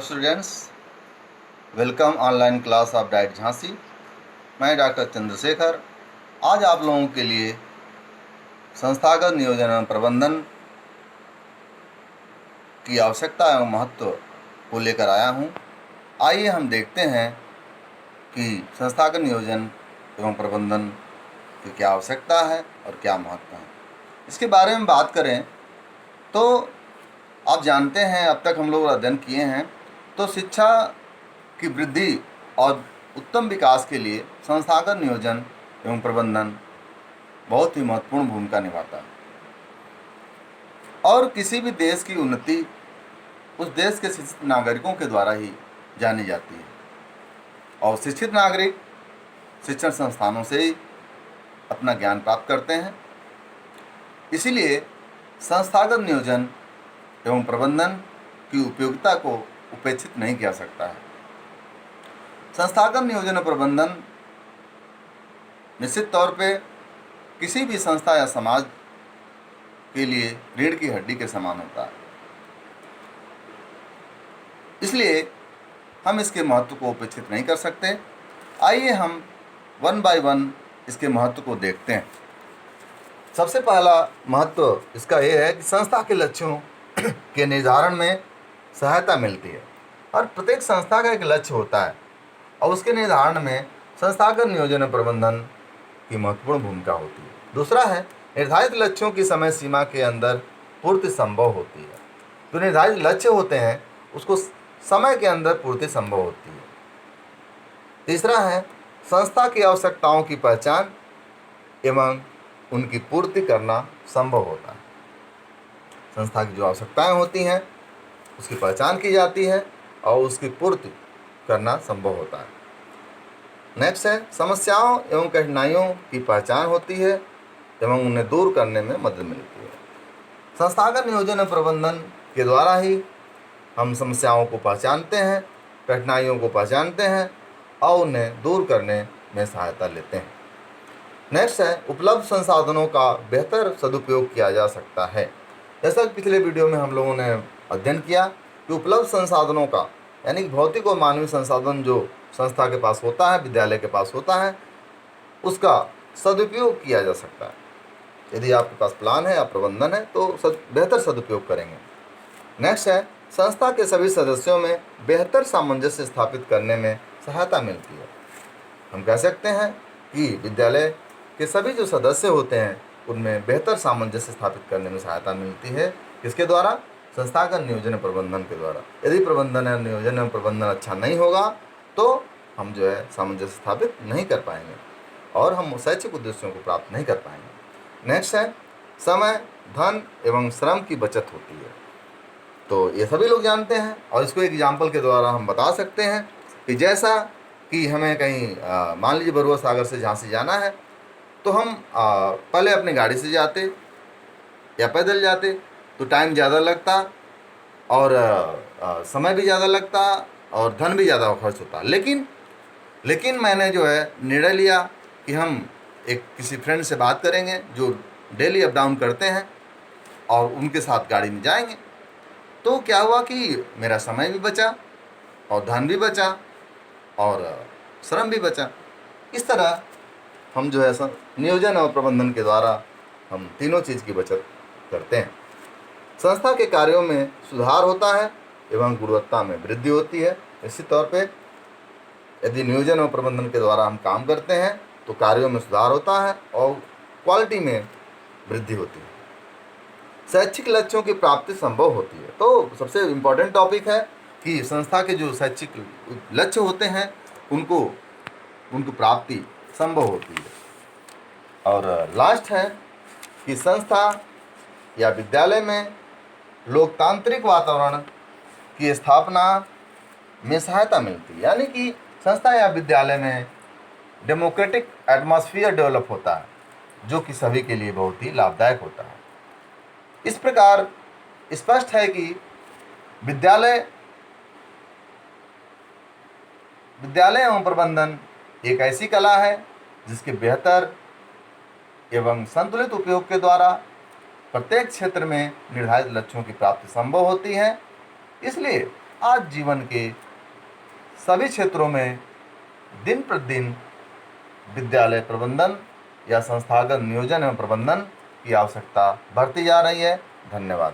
Students, welcome online class of diet Jhansi. मैं doctor Chandrashekhar आज आप लोगों के लिए संस्थागत नियोजन एवं प्रबंधन की आवश्यकता एवं महत्व को लेकर आया हूं। आइए हम देखते हैं कि संस्थागत नियोजन एवं प्रबंधन की क्या आवश्यकता है और क्या महत्व है। इसके बारे में बात करें तो आप जानते हैं, अब तक हम लोग अध्ययन किए हैं तो शिक्षा की वृद्धि और उत्तम विकास के लिए संस्थागत नियोजन एवं प्रबंधन बहुत ही महत्वपूर्ण भूमिका निभाता है। और किसी भी देश की उन्नति उस देश के शिक्षित नागरिकों के द्वारा ही जानी जाती है, और शिक्षित नागरिक शिक्षण संस्थानों से ही अपना ज्ञान प्राप्त करते हैं। इसीलिए संस्थागत नियोजन एवं प्रबंधन की उपयोगिता को उपेक्षित नहीं किया सकता है। संस्थागत नियोजन और प्रबंधन निश्चित तौर पे किसी भी संस्था या समाज के लिए रीढ़ की हड्डी के समान होता है। इसलिए हम इसके महत्व को उपेक्षित नहीं कर सकते। आइए हम वन बाय वन इसके महत्व को देखते हैं। सबसे पहला महत्व इसका यह है कि संस्था के लक्ष्यों के निर्धारण में सहायता मिलती है। और प्रत्येक संस्था का एक लक्ष्य होता है और उसके निर्धारण में संस्थागत नियोजन और प्रबंधन की महत्वपूर्ण भूमिका होती है। दूसरा है, निर्धारित लक्ष्यों की समय सीमा के अंदर पूर्ति संभव होती है। जो निर्धारित लक्ष्य होते हैं उसको समय के अंदर पूर्ति संभव होती है। तीसरा है, संस्था की आवश्यकताओं की पहचान एवं उनकी पूर्ति करना संभव होता है। संस्था की जो आवश्यकताएं होती हैं उसकी पहचान की जाती है और उसकी पूर्ति करना संभव होता है। नेक्स्ट है, समस्याओं एवं कठिनाइयों की पहचान होती है एवं उन्हें दूर करने में मदद मिलती है। संस्थागत नियोजन और प्रबंधन के द्वारा ही हम समस्याओं को पहचानते हैं, कठिनाइयों को पहचानते हैं और उन्हें दूर करने में सहायता लेते हैं। नेक्स्ट है, उपलब्ध संसाधनों का बेहतर सदुपयोग किया जा सकता है। जैसा कि पिछले वीडियो में हम लोगों ने अध्ययन किया कि उपलब्ध संसाधनों का यानी कि भौतिक और मानवीय संसाधन जो संस्था के पास होता है, विद्यालय के पास होता है, उसका सदुपयोग किया जा सकता है। यदि आपके पास प्लान है या प्रबंधन है तो बेहतर सदुपयोग करेंगे। नेक्स्ट है, संस्था के सभी सदस्यों में बेहतर सामंजस्य स्थापित करने में सहायता मिलती है। हम कह सकते हैं कि विद्यालय के सभी जो सदस्य होते हैं उनमें बेहतर सामंजस्य स्थापित करने में सहायता मिलती है। किसके द्वारा? संस्थागत नियोजन प्रबंधन के द्वारा। यदि प्रबंधन या नियोजन एवं प्रबंधन अच्छा नहीं होगा तो हम जो है सामंजस्य स्थापित नहीं कर पाएंगे और हम शैक्षिक उद्देश्यों को प्राप्त नहीं कर पाएंगे। नेक्स्ट है, समय, धन एवं श्रम की बचत होती है। तो ये सभी लोग जानते हैं और इसको एक एग्जाम्पल के द्वारा हम बता सकते हैं कि जैसा कि हमें कहीं मान लीजिए बरुआ सागर से झांसी जाना है तो हम पहले अपनी गाड़ी से जाते या पैदल जाते तो टाइम ज़्यादा लगता और समय भी ज़्यादा लगता और धन भी ज़्यादा खर्च होता। लेकिन मैंने जो है निर्णय लिया कि हम किसी फ्रेंड से बात करेंगे जो डेली अप डाउन करते हैं और उनके साथ गाड़ी में जाएंगे। तो क्या हुआ कि मेरा समय भी बचा और धन भी बचा और श्रम भी बचा। इस तरह हम जो है नियोजन और प्रबंधन के द्वारा हम तीनों चीज़ की बचत करते हैं। संस्था के कार्यों में सुधार होता है एवं गुणवत्ता में वृद्धि होती है। निश्चित तौर पे यदि नियोजन और प्रबंधन के द्वारा हम काम करते हैं तो कार्यों में सुधार होता है और क्वालिटी में वृद्धि होती है। शैक्षिक लक्ष्यों की प्राप्ति संभव होती है। तो सबसे इम्पोर्टेंट टॉपिक है कि संस्था के जो शैक्षिक लक्ष्य होते हैं उनको प्राप्ति संभव होती है। और लास्ट है कि संस्था या विद्यालय में लोकतांत्रिक वातावरण की स्थापना में सहायता मिलती है। यानी कि संस्था या विद्यालय में डेमोक्रेटिक एटमॉस्फेयर डेवलप होता है जो कि सभी के लिए बहुत ही लाभदायक होता है। इस प्रकार स्पष्ट है कि विद्यालय एवं प्रबंधन एक ऐसी कला है जिसके बेहतर एवं संतुलित उपयोग के द्वारा प्रत्येक क्षेत्र में निर्धारित लक्ष्यों की प्राप्ति संभव होती है। इसलिए आज जीवन के सभी क्षेत्रों में दिन प्रतिदिन विद्यालय प्रबंधन या संस्थागत नियोजन एवं प्रबंधन की आवश्यकता बढ़ती जा रही है। धन्यवाद।